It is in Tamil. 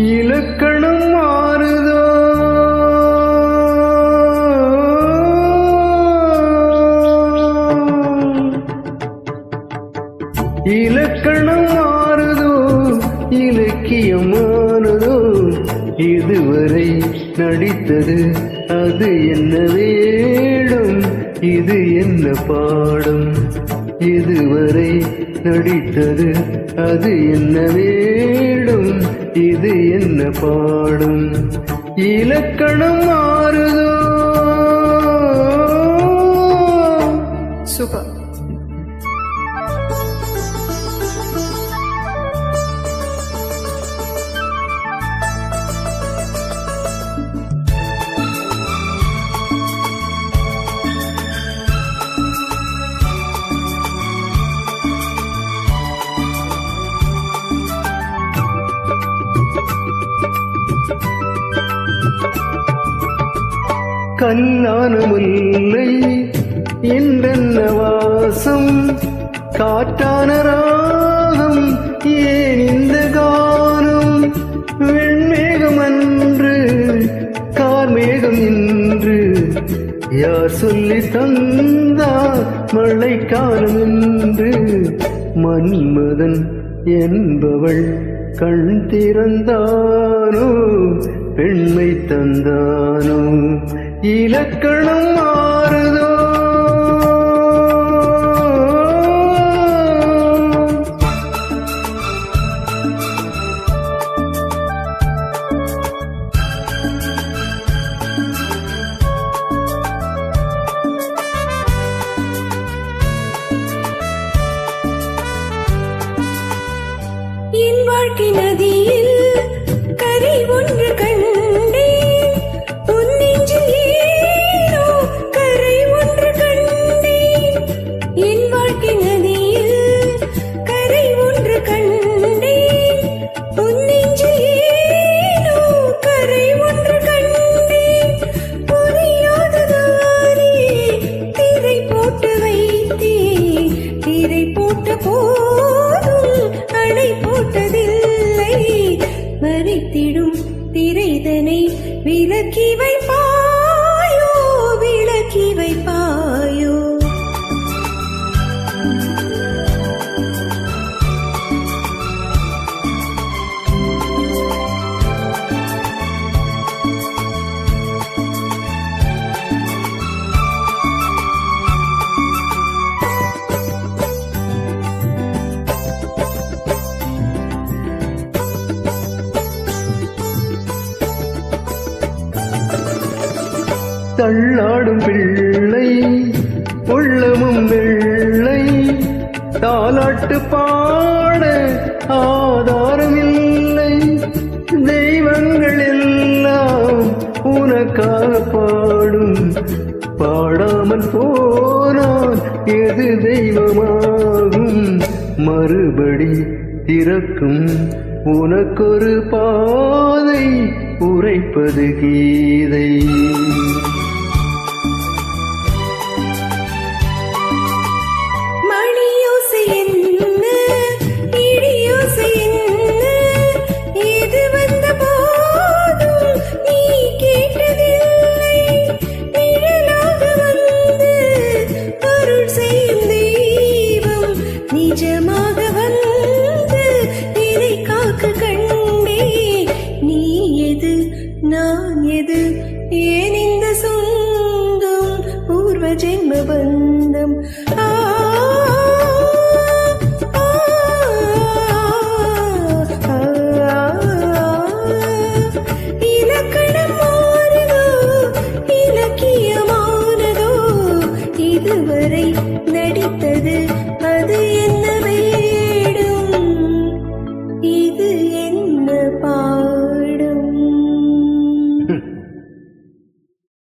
இலக்கணம் மாறுதோ இலக்கணம் மாறுதோ இலக்கியமானதோ இதுவரை நடித்தது அது என்ன வேடம் இது என்ன பாடம் இதுவரை நடித்தது அது என்ன வேடம் இது என்ன பாடம் இலக்கணம் மாறுதோ சூப்பர். கல்லான முல்லை என்றென்ன வாசம் காற்றான ராகம் ஏன் இந்த கானம் வெண்மேகம் அன்று கார்மேகம் இன்று யார் சொல்லி தந்தார் மழைக்காலம் என்று மன்மதன் என்பவள் கண் திறந்தானோ பெண்மை தந்தானோ இலக்கணம் மாறுதோ என் வாழ்க்கை நதியில் கரை ஒன்று கண்டேன் உன் நெஞ்சில் ஏனோ கரை ஒன்று கண்டேன் என் வாழ்க்கை நதியில் கரை ஒன்று கண்டேன் உன் நெஞ்சில் ஏனோ கரை ஒன்று கண்டேன் புரியாததாலே திரை போட்டு வைத்தேன் திரை போட்ட போதும் அணை போட்டதில்லை மறைத்திடும் திரைதனை விலக்கி வைப்பாயோ விலக்கி வைப்பாயோ தள்ளாடும் பிள்ளை உள்ளமும் வெள்ளை தாலாட்டு பாட ஆதாரமில்லை தெய்வங்கள் எல்லாம் உனக்காக பாடும் பாடாமல் போனால் எது தெய்வமாகும் மறுபடி திறக்கும் உனக்கொரு பாதை உரைப்பது கீதை நிஜமாக வந்து இதை காக்க கண்டே நீ எது நான் எது ஏன் இந்த சொந்தம் பூர்வ ஜென்ம பந்தம் இலக்கணம் மாறுதோ இலக்கியமானதோ இதுவரை நடித்தது